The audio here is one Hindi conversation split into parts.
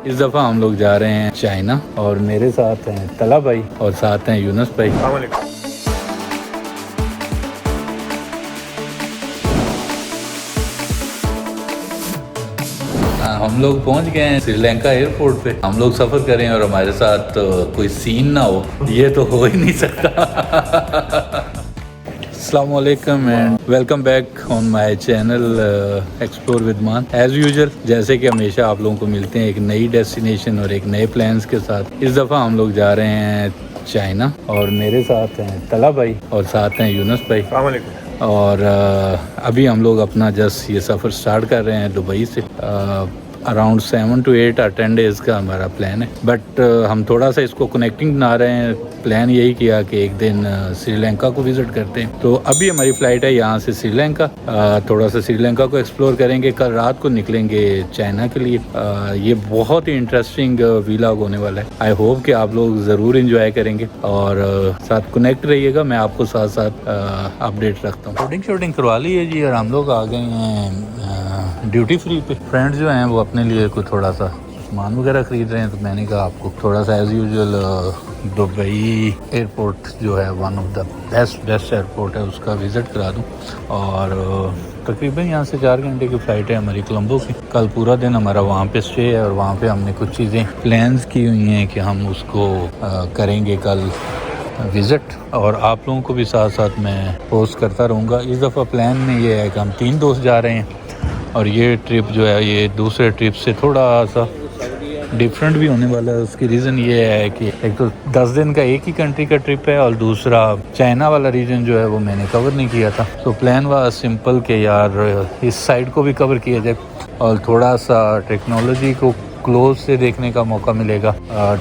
इस दफ़ा हम लोग जा रहे हैं चाइना और मेरे साथ हैं तला भाई और साथ हैं यूनुस भाई। हम लोग पहुंच गए हैं श्रीलंका एयरपोर्ट पे। हम लोग सफ़र करें और हमारे साथ कोई सीन ना हो, ये तो हो ही नहीं सकता। अस्सलामुअलैकुम and welcome back on my channel explore with मान। एज़ यूजुअल जैसे कि हमेशा आप लोगों को मिलते हैं एक नई डेस्टिनेशन और एक नए प्लान्स के साथ। इस दफ़ा हम लोग जा रहे हैं चाइना और मेरे साथ हैं तला भाई और साथ हैं यूनुस भाई। और अभी हम लोग अपना जस्ट ये सफ़र स्टार्ट कर रहे हैं दुबई से। अराउंड 7 to 8 or 10 डेज़ का हमारा प्लान है, बट हम थोड़ा सा इसको कनेक्टिंग बना रहे हैं। प्लान यही किया कि एक दिन श्रीलंका को विज़िट करते हैं। तो अभी हमारी फ़्लाइट है यहाँ से श्रीलंका। थोड़ा सा श्रीलंका को एक्सप्लोर करेंगे, कल रात को निकलेंगे चाइना के लिए। ये बहुत ही इंटरेस्टिंग व्लॉग होने वाला है। आई होप कि आप लोग ज़रूर इंजॉय करेंगे और साथ कनेक्ट रहिएगा। मैं आपको साथ साथ अपडेट रखता हूँ। शूटिंग करवा ली है जी और हम लोग आ गए हैं ड्यूटी फ्री पे। फ्रेंड्स जो हैं वो अपने लिए कुछ थोड़ा सा सामान वगैरह ख़रीद रहे हैं, तो मैंने कहा आपको थोड़ा सा एज़ यूजुअल दुबई एयरपोर्ट जो है one of the best airport है उसका विज़िट करा दूं। और तकरीबन यहाँ से 4 घंटे की फ़्लाइट है हमारी कोलंबो की। कल पूरा दिन हमारा वहाँ पे स्टे है और वहाँ पे हमने कुछ चीज़ें प्लान्स की हुई हैं कि हम उसको करेंगे कल विज़िट, और आप लोगों को भी साथ साथ मैं पोस्ट करता रहूँगा। इस दफ़ा प्लान में ये है कि हम 3 दोस्त जा रहे हैं और ये ट्रिप जो है ये दूसरे ट्रिप से थोड़ा सा डिफरेंट भी होने वाला है। उसकी रीज़न ये है कि एक तो 10 दिन का एक ही कंट्री का ट्रिप है और दूसरा चाइना वाला रीजन जो है वो मैंने कवर नहीं किया था। तो प्लान हुआ सिंपल के यार इस साइड को भी कवर किया जाए और थोड़ा सा टेक्नोलॉजी को क्लोज से देखने का मौका मिलेगा।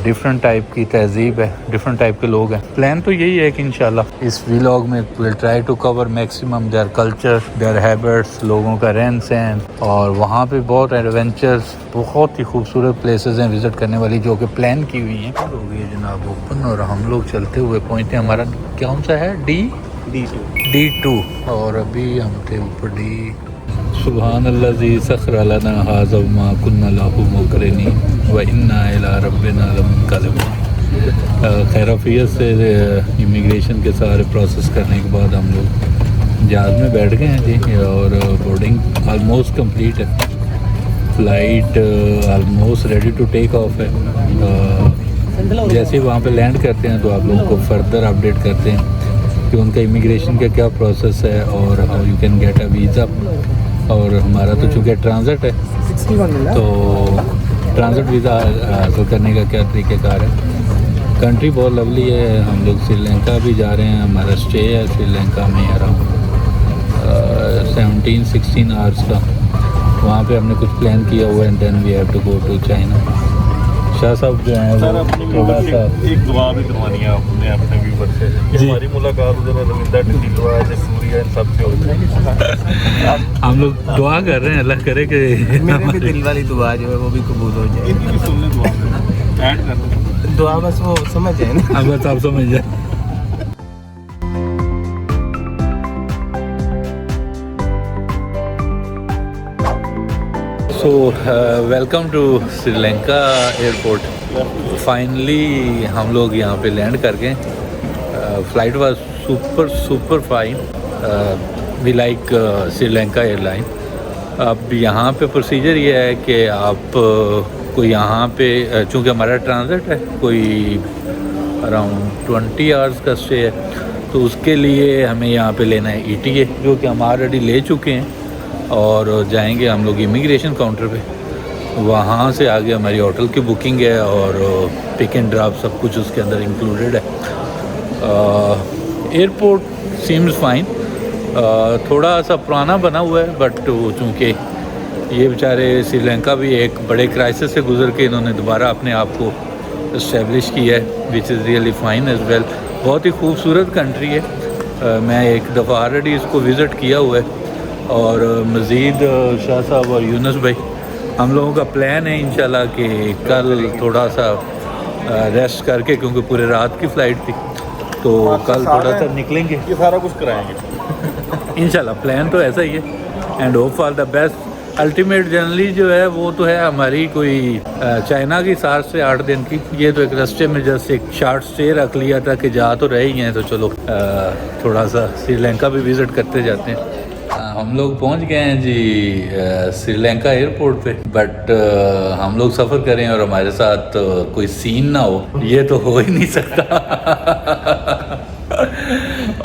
डिफरेंट टाइप की तहजीब है, डिफरेंट टाइप के लोग हैं। प्लान तो यही है कि इंशाल्लाह इस व्लॉग में will try to cover maximum their culture, their habits, लोगों का रहन सहन। और वहाँ पे बहुत एडवेंचर्स, बहुत ही खूबसूरत प्लेसेस हैं विज़िट करने वाली जो कि प्लान की हुई हैं। हो गई है जनाब ओपन और हम लोग चलते हुए पहुँचते हैं। हमारा कौन सा है D2 और अभी हम थे ऊपर D। सुबहान अल्लाज़ी सखर लना हाज़ा मा कुन्ना लहू मुक़रिनी व इन्ना इला रब्बिना लमुनक़लिबून। खैराफियत से इमिग्रेशन के सारे प्रोसेस करने के बाद हम लोग जहाज़ में बैठ गए हैं जी और बोर्डिंग आलमोस्ट कंप्लीट है। Flight almost ready to take off है। जैसे ही वहाँ पे लैंड करते हैं तो आप लोगों को फर्दर अपडेट करते हैं कि उनका इमिग्रेशन का क्या प्रोसेस है और how you can get a visa. और हमारा तो चूँकि ट्रांजिट है तो ट्रांजिट वीज़ा हासिल करने का क्या तरीक़ेकार है। कंट्री बहुत लवली है। हम लोग श्रीलंका भी जा रहे हैं, हमारा स्टे है श्रीलंका में अराउंड 17-16 आवर्स का। वहाँ पे हमने कुछ प्लान किया हुआ है and then we have to go to China. Shah साहब जो हैं वो थोड़ा सा एक दुआ भी करवानी है आपने अपने व्यूवर से। हमारी मुलाकात उधर रविंद्र ढिल्लों है, सूर्या, इन सब से होती है। हम लोग दुआ कर रहे हैं, अल्लाह करे कि मेरे भी दिल वाली दुआ जो है वो भी कबूल हो जाए। इनकी भी सुनने दुआ ऐड कर दो दुआ बस वो समझ जाए ना। अब बस आप समझ जाए। So welcome to Sri Lanka airport. Finally हम लोग यहाँ पे लैंड कर गए। Flight was super fine. We like Sri Lanka airline. अब यहाँ पे प्रोसीजर ये है कि आप को यहाँ पे चूँकि हमारा ट्रांजिट है कोई अराउंड 20 आवर्स का स्टे है, तो उसके लिए हमें यहाँ पे लेना है ETA जो कि हम ऑलरेडी ले चुके हैं। और जाएंगे हम लोग इमिग्रेशन काउंटर पे। वहाँ से आगे हमारी होटल की बुकिंग है और पिक एंड ड्रॉप सब कुछ उसके अंदर इंक्लूडेड है। Airport seems fine. थोड़ा सा पुराना बना हुआ है बट चूँकि ये बेचारे श्रीलंका भी एक बड़े क्राइसिस से गुजर के इन्होंने दोबारा अपने आप को इस्टेब्लिश किया है, which is really fine as well. बहुत ही खूबसूरत कंट्री है। मैं एक दफ़ा ऑलरेडी इसको विज़िट किया हुआ है और मज़ीद शाह साहब और यूनुस भाई हम लोगों का प्लान है इंशाल्लाह कि कल थोड़ा सा रेस्ट करके, क्योंकि पूरे रात की फ़्लाइट थी, तो कल थोड़ा सा निकलेंगे, ये सारा कुछ कराएंगे इंशाल्लाह। प्लान तो ऐसा ही है and hope for the best. Ultimate generally जो है वो तो है हमारी कोई चाइना की 7 से 8 दिन की। ये तो एक रास्ते में जस्ट एक शॉर्ट स्टे रख लिया था कि जा तो रहे ही हैं, तो चलो थोड़ा सा श्रीलंका भी विज़िट करते जाते हैं। हम लोग पहुंच गए हैं जी श्रीलंका एयरपोर्ट पे, बट हम लोग सफ़र करें और हमारे साथ कोई सीन ना हो, ये तो हो ही नहीं सकता।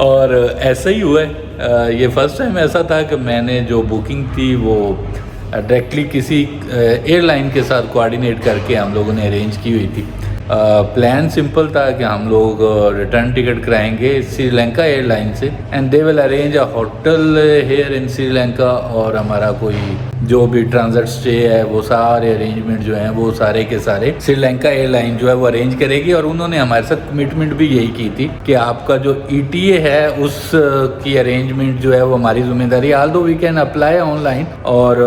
और ऐसा ही हुआ है। ये फर्स्ट टाइम ऐसा था कि मैंने जो बुकिंग थी वो डायरेक्टली किसी एयरलाइन के साथ कोऑर्डिनेट करके हम लोगों ने अरेंज की हुई थी। प्लान सिंपल था कि हम लोग रिटर्न टिकट कराएंगे श्रीलंका एयरलाइन से, and they will arrange a hotel here in Sri Lanka, और हमारा कोई जो भी ट्रांजिट स्टे है वो सारे अरेंजमेंट जो हैं वो सारे के सारे श्रीलंका एयरलाइन जो है वो अरेंज करेगी। और उन्होंने हमारे साथ कमिटमेंट भी यही की थी कि आपका जो ETA है उस की अरेंजमेंट जो है वो हमारी जिम्मेदारी। Although we can apply online, और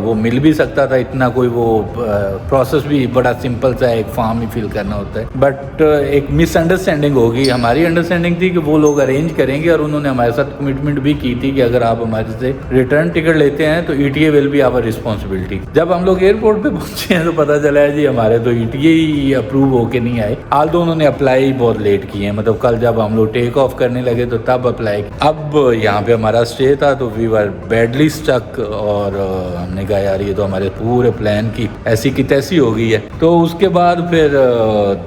वो मिल भी सकता था, इतना कोई वो प्रोसेस भी बड़ा सिंपल सा एक फॉर्म ही फिल करना होता है। बट एक मिसअंडरस्टैंडिंग होगी। हमारी अंडरस्टैंडिंग थी कि वो लोग अरेंज करेंगे, और उन्होंने हमारे साथ कमिटमेंट भी की थी कि अगर आप हमारे से रिटर्न टिकट लेते हैं तो ETA will be our responsibility. जब हम लोग एयरपोर्ट पे पहुंचे हैं तो पता चला है जी हमारे तो ETA ही अप्रूव होके नहीं आए। आल्दो उन्होंने अप्लाई बहुत लेट किए हैं, मतलब कल जब हम लोग टेक ऑफ करने लगे तो तब अप्लाई। अब यहाँ पे हमारा स्टे था तो वी वर बैडली स्टक, और हमने कहा यार ये तो हमारे पूरे प्लान की ऐसी की तैसी हो गई है। तो उसके बाद फिर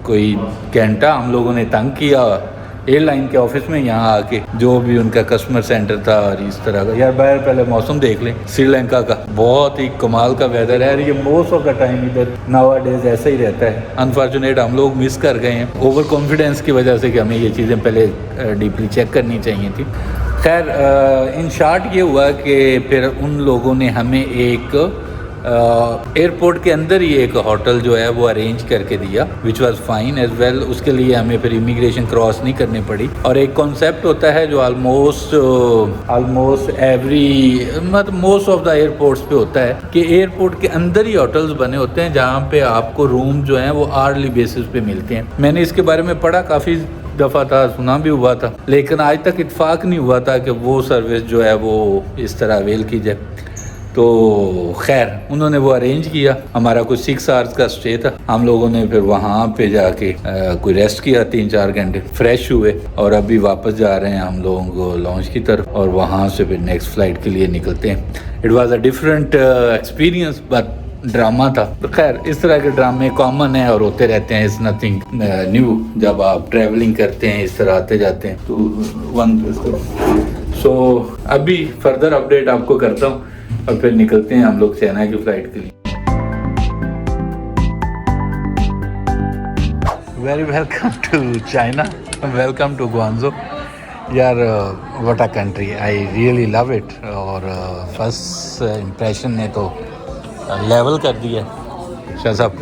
कोई घंटा हम लोगों ने तंग किया एयरलाइन के ऑफिस में, यहाँ आके जो भी उनका कस्टमर सेंटर था और इस तरह का। यार बाहर पहले मौसम देख लें श्रीलंका का, बहुत ही कमाल का वेदर है। ये मोस्ट ऑफ द टाइम इधर नाउअडेज ऐसा ही रहता है। अनफॉर्चुनेट हम लोग मिस कर गए हैं ओवर कॉन्फिडेंस की वजह से कि हमें ये चीज़ें पहले डीपली चेक करनी चाहिए थी। खैर इन शॉर्ट ये हुआ कि फिर उन लोगों ने हमें एक एयरपोर्ट के अंदर ही एक होटल जो है वो अरेंज करके दिया, which was fine as well. उसके लिए हमें फिर इमिग्रेशन क्रॉस नहीं करनी पड़ी। और एक कॉन्सेप्ट होता है जो ऑलमोस्ट एवरी मतलब मोस्ट ऑफ द एयरपोर्ट्स पे होता है कि एयरपोर्ट के अंदर ही होटल्स बने होते हैं जहाँ पे आपको रूम जो हैं वो आर्ली बेसिस पे मिलते हैं। मैंने इसके बारे में पढ़ा, काफ़ी दफ़ा था, सुना भी हुआ था, लेकिन आज तक इत्फाक नहीं हुआ था कि वो सर्विस जो है वो इस तरह अवेल की जाए। तो खैर उन्होंने वो अरेंज किया। हमारा कुछ 6 आवर्स का स्टे था। हम लोगों ने फिर वहाँ पे जाके कोई रेस्ट किया 3-4 घंटे, फ्रेश हुए, और अभी वापस जा रहे हैं हम लोग लॉन्च की तरफ, और वहाँ से फिर नेक्स्ट फ्लाइट के लिए निकलते हैं। It was a different experience, but drama था। तो खैर इस तरह के ड्रामे कॉमन है और होते रहते हैं, इट्स नथिंग न्यू। जब आप ट्रैवलिंग करते हैं इस तरह आते जाते हैं तो सो अभी फर्दर अपडेट आपको करता हूँ और फिर निकलते हैं हम लोग चाइना की फ्लाइट के लिए। Very welcome to China, welcome to Guangzhou. यार what a country, I really love it. और फर्स्ट इम्प्रेशन ने तो लेवल कर दिया Shah Sahab.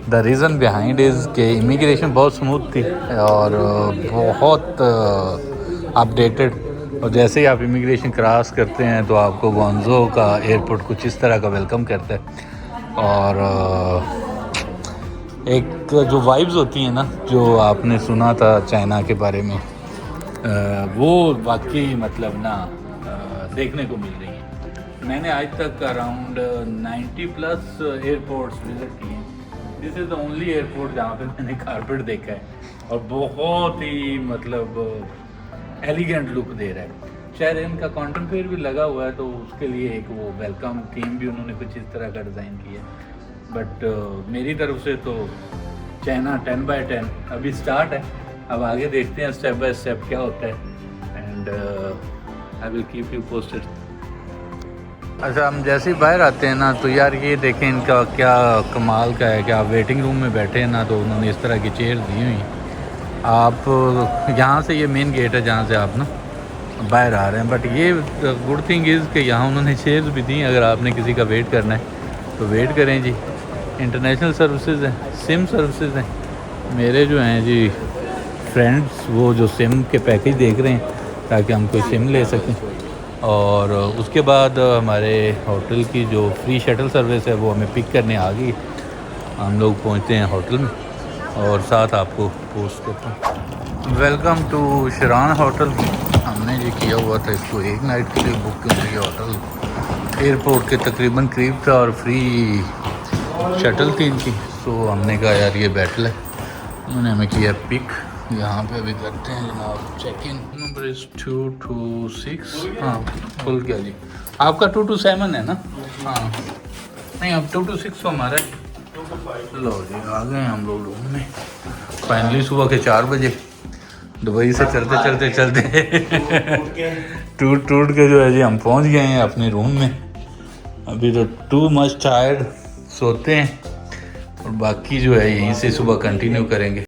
The reason behind is कि इमिग्रेशन बहुत स्मूथ थी और बहुत अपडेटेड। और जैसे ही आप इमिग्रेशन क्रॉस करते हैं तो आपको ग्वांगझो का एयरपोर्ट कुछ इस तरह का वेलकम करता है। और एक जो वाइब्स होती हैं ना, जो आपने सुना था चाइना के बारे में, वो वाकई मतलब ना देखने को मिल रही है। मैंने आज तक अराउंड 90+ एयरपोर्ट्स विज़िट किए हैं। This is the only airport जहाँ पे मैंने कारपेट देखा है, और बहुत ही मतलब एलिगेंट लुक दे रहा है। शायद इनका कॉन्टेम्पेयर भी लगा हुआ है, तो उसके लिए एक वो वेलकम थीम भी उन्होंने कुछ इस तरह का डिज़ाइन किया। बट मेरी तरफ से तो चाइना 10/10 अभी स्टार्ट है। अब आगे देखते हैं स्टेप बाय स्टेप क्या होता है, and I will keep you posted. अच्छा, हम जैसे ही बाहर आते हैं ना तो यार ये देखें इनका क्या कमाल का है कि आप वेटिंग रूम में बैठे हैं ना, तो उन्होंने इस तरह की चेयर दी हुई। आप यहाँ से, ये मेन गेट है जहाँ से आप ना बाहर आ रहे हैं, बट ये गुड थिंग इज़ कि यहाँ उन्होंने चेयर्स भी दी। अगर आपने किसी का वेट करना है तो वेट करें जी। इंटरनेशनल सर्विसेज हैं, सिम सर्विसेज हैं। मेरे जो हैं जी फ्रेंड्स, वो जो सिम के पैकेज देख रहे हैं ताकि हम कोई सिम ले सकें। और उसके बाद हमारे होटल की जो फ्री शटल सर्विस है वो हमें पिक करने आ गई। हम लोग पहुँचते हैं होटल में और साथ आपको पोस्ट करता हूँ। Welcome to Shiran hotel. हमने ये किया हुआ था इसको एक नाइट के लिए बुक, क्योंकि ये होटल एयरपोर्ट के तकरीबन करीब था और फ्री शटल थी इनकी। तो हमने कहा यार ये बैटल है, उन्होंने हमें किया पिक। यहाँ पे अभी करते हैं जनाब चेक इन। Number is 226। हाँ खुल गया जी। आपका 227 है ना? हाँ नहीं, अब 226 तो हमारा है। लो जी आ गए हम लोग रूम में फाइनली सुबह के 4 बजे। दुबई से चलते टूट के जो है जी हम पहुंच गए हैं अपने रूम में। अभी तो टू मच टायर्ड, सोते हैं और बाकी जो है यहीं से सुबह कंटिन्यू करेंगे।